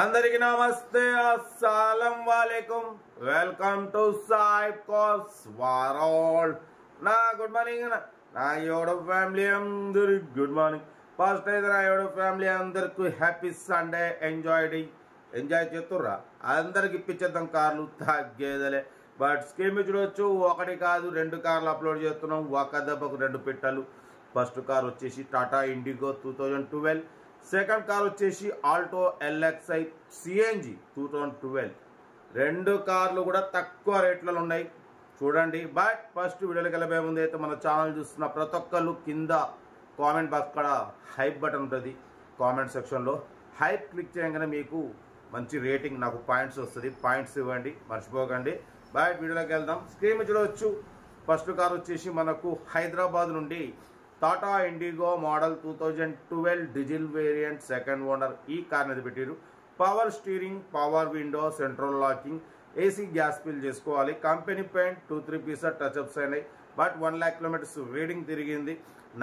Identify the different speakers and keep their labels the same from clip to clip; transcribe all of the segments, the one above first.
Speaker 1: అందరికీ నమస్తే, అస్సలం వాలేకుం. వెల్కమ్ టు సాయిబ్ కాస్ వరల్డ్. నా గుడ్ మార్నింగ్ నా యూట్యూబ్ ఫ్యామిలీ అందరికి గుడ్ మార్నింగ్. ఫస్ట్ అయితే నా యూట్యూబ్ ఫ్యామిలీ అందరికి హ్యాపీ సండే. ఎంజాయ్ చేస్తుర్రా? అందరికి ఇప్పించేద్దాం కార్లు తగ్గేదలే. బట్ స్కీమ్ చూడవచ్చు, ఒకటి కాదు 2 కార్లు అప్లోడ్ చేస్తున్నాం. ఒక దెబ్బకు 2 పెట్టలు. ఫస్ట్ కార్ వచ్చేసి టాటా ఇండిగో 2012. సెకండ్ కార్ వచ్చేసి ఆల్టో ఎల్ఎక్స్ఐ సిఎన్జి 2012. 2 కార్లు కూడా తక్కువ రేట్లలో ఉన్నాయి చూడండి. బట్ ఫస్ట్ వీడియోకి వెళ్ళబోయే ముందు అయితే మన ఛానల్ చూస్తున్న ప్రతి ఒక్కళ్ళు కింద కామెంట్ బాక్స్ కూడా హైప్ బటన్ ఉంటుంది. కామెంట్ సెక్షన్లో హైప్ క్లిక్ చేయగానే మీకు మంచి రేటింగ్, నాకు పాయింట్స్ వస్తుంది. పాయింట్స్ ఇవ్వండి, మర్చిపోకండి. బట్ వీడియోలోకి వెళ్దాం. స్క్రీన్ చూడవచ్చు. ఫస్ట్ కార్ వచ్చేసి మనకు హైదరాబాద్ నుండి Tata IndiGo model 2012 diesel variant second owner. ఈ కార్ అనేది పెట్టారు. Power steering, power window, central locking, AC gas fill చేసుకోవాలి. కంపెనీ పెయింట్ 2-3 పీసెస్ టచ్అప్స్ అయినాయి. బట్ 1 lakh కిలోమీటర్స్ రీడింగ్ తిరిగింది.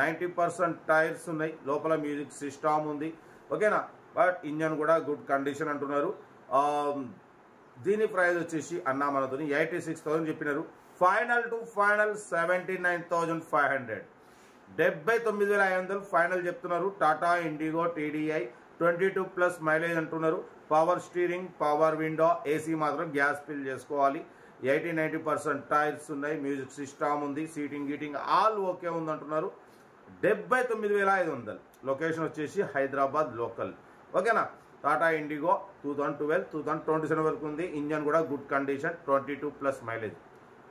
Speaker 1: 90% టైర్స్ ఉన్నాయి. లోపల మ్యూజిక్ సిస్టమ్ ఉంది. ఓకేనా? బట్ ఇంజన్ కూడా గుడ్ కండిషన్ అంటున్నారు. దీని ప్రైస్ వచ్చేసి అన్నా మనతో 86,000 చెప్పినారు. ఫైనల్ టు ఫైనల్ 79,500, 79,500 ఫైనల్ చెప్తున్నారు. టాటా ఇండిగో టీడీఐ 22+ మైలేజ్ అంటున్నారు. Power steering, power window, AC మాత్రం గ్యాస్ ఫిల్ చేసుకోవాలి. 80-90% టైర్స్ ఉన్నాయి. మ్యూజిక్ సిస్టమ్ ఉంది. సీటింగ్ గీటింగ్ ఆల్ ఓకే ఉంది అంటున్నారు. 79,500. లొకేషన్ వచ్చేసి హైదరాబాద్ లోకల్. ఓకేనా? టాటా ఇండిగో 2012, 2027 వరకు ఉంది. ఇంజన్ కూడా good condition, 22+ mileage.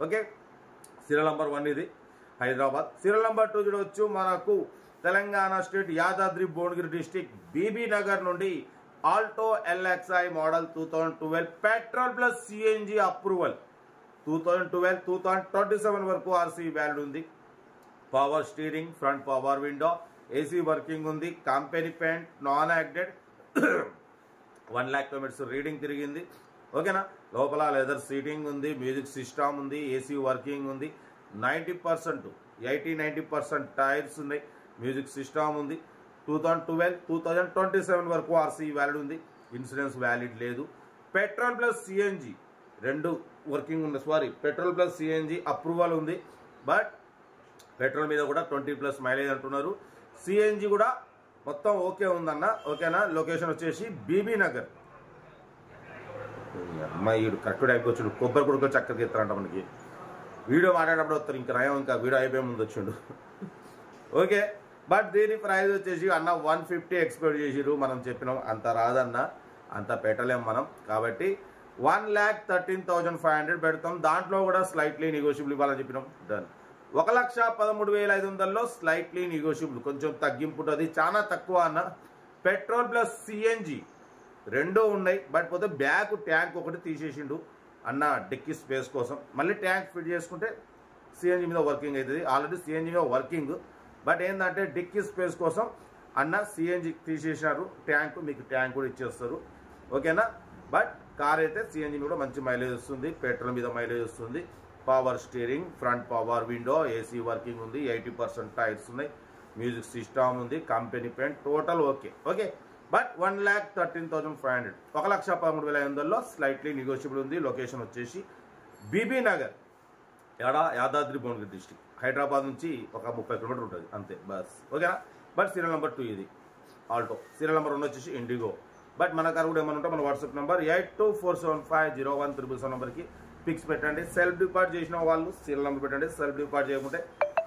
Speaker 1: Okay, serial number 1 ఇది హైదరాబాద్. సీరియల్ నెంబర్ 2 చూడవచ్చు. మనకు Telangana state Yadadri Bhuvanagiri district Bibinagar నుండి Alto LXI model 2012 petrol plus CNG approval. 2012, 2027 వరకు ఆర్సీ వ్యాలిడ్ ఉంది. Power steering, front power window, AC working ఉంది. Company paint, non acted. 1 lakh kilometres reading తిరిగింది. ఓకేనా? లోపల లెదర్ సీటింగ్ ఉంది. మ్యూజిక్ సిస్టమ్ ఉంది. ఏసీ వర్కింగ్ ఉంది. 90%, 80-90% టైర్స్ ఉన్నాయి. మ్యూజిక్ సిస్టమ్ ఉంది. 2012, 2027 వరకు ఆర్సీ వ్యాలిడ్ ఉంది. ఇన్సూరెన్స్ వ్యాలిడ్ లేదు. పెట్రోల్ ప్లస్ సిఎన్జి 2 వర్కింగ్ ఉంది. పెట్రోల్ ప్లస్ సిఎన్జి అప్రూవల్ ఉంది. బట్ పెట్రోల్ మీద కూడా 20+ మైలేజ్ అంటున్నారు. సిఎన్జి కూడా మొత్తం ఓకే ఉందన్న. ఓకేనా? లొకేషన్ వచ్చేసి బీబీ నగర్. అమ్మాయి కరెక్ట్ టైంకి వచ్చాడు. కొబ్బరి కొడుకు చక్కగా ఎత్తారంట మనకి. వీడియో మాట్లాడేటప్పుడు వస్తారు. ఇంకా నయం, ఇంకా వీడియో అయిపోయే ముందు వచ్చిండు. ఓకే, బట్ దీని ప్రైస్ వచ్చేసి అన్న 150 ఎక్స్పెక్ట్ చేసిరు. మనం చెప్పినాం అంత రాదన్న, అంత పెట్టలేం మనం. కాబట్టి 1,13,500 పెడతాం. దాంట్లో కూడా స్లైట్లీ నెగోషియబుల్ ఇవ్వాలని చెప్పినాం. డన్. 1,13,500లో స్లైట్లీ నెగోషియబుల్, కొంచెం తగ్గింపు ఉంటుంది. చాలా తక్కువ అన్న. పెట్రోల్ ప్లస్ సిఎన్జి 2 ఉన్నాయి. బట్ పోతే బ్యాక్ ట్యాంక్ ఒకటి తీసేసిండు అన్న, డిక్కీ స్పేస్ కోసం. మళ్ళీ ట్యాంక్ ఫిట్ చేసుకుంటే సిఎన్జి మీద వర్కింగ్ అవుతుంది. ఆల్రెడీ సిఎన్జి మీద వర్కింగ్. బట్ ఏంటంటే డిక్కీ స్పేస్ కోసం అన్న సిఎన్జి తీసేసినారు. ట్యాంక్ మీకు ట్యాంక్ కూడా ఇచ్చేస్తారు. ఓకేనా? బట్ కార్ అయితే సిఎన్జి కూడా మంచి మైలేజ్ వస్తుంది. పెట్రోల్ మీద మైలేజ్ వస్తుంది. Power steering, front power window, AC working ఉంది. 80% టైర్స్ ఉన్నాయి. మ్యూజిక్ సిస్టమ్ ఉంది. Company paint total okay. Okay, but 1,13,500, 1,13,500లో స్లైట్లీ నెగోషియబుల్ ఉంది. లొకేషన్ వచ్చేసి బీబీ నగర్, యాదాద్రి భువనగిరి డిస్టిక్. హైదరాబాద్ నుంచి ఒక 30 కిలోమీటర్ ఉంటుంది అంతే బస్. ఓకేనా? బట్ సీరియల్ నెంబర్ 2 ఇది ఆల్టో. సీరియల్ నెంబర్ 1 వచ్చేసి ఇండిగో. బట్ మన కార్ కూడా ఏమన్నా ఉంటే మన వాట్సాప్ నెంబర్ 8247501377 నెంబర్కి పిక్స్ పెట్టండి. సెల్ఫ్ డిపార్ట్ చేసిన వాళ్ళు సీరియల్ నెంబర్ పెట్టండి. సెల్ఫ్ డిపార్ట్ చేయకుంటే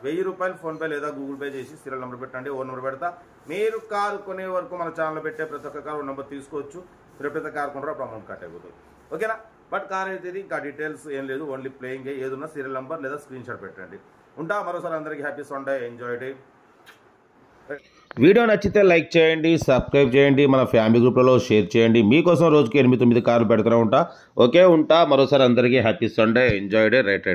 Speaker 1: 1000 రూపాయలు ఫోన్పే లేదా గూగుల్ పే చేసి సీరియల్ నెంబర్ పెట్టండి. ఓ నెంబర్ పెడతా. మీరు కారు కొనే వరకు మన ఛానల్లో పెట్టే ప్రతి ఒక్క కారు నెంబర్ తీసుకోవచ్చు. మీరు ఎప్పుడైతే కారు కొంటారో అప్పుడు అమౌంట్ కట్ అయిపోతుంది. ఓకేనా? బట్ కార్ అయితే ఇంకా డీటెయిల్స్ ఏం లేదు. Only playing. ఏదున్నా సీరియల్ నెంబర్ లేదా స్క్రీన్ షాట్ పెట్టండి. ఉంటా. మరోసారి అందరికీ happy Sunday. Enjoy day. Video నచ్చితే లైక్ చేయండి, సబ్స్క్రైబ్ చేయండి, మన ఫ్యామిలీ గ్రూప్లలో షేర్ చేయండి. మీకోసం రోజుకి 8-9 కార్లు పెడుతూనే ఉంటా. ఓకే, ఉంటా. మరోసారి అందరికీ happy Sunday. Enjoy day. Right.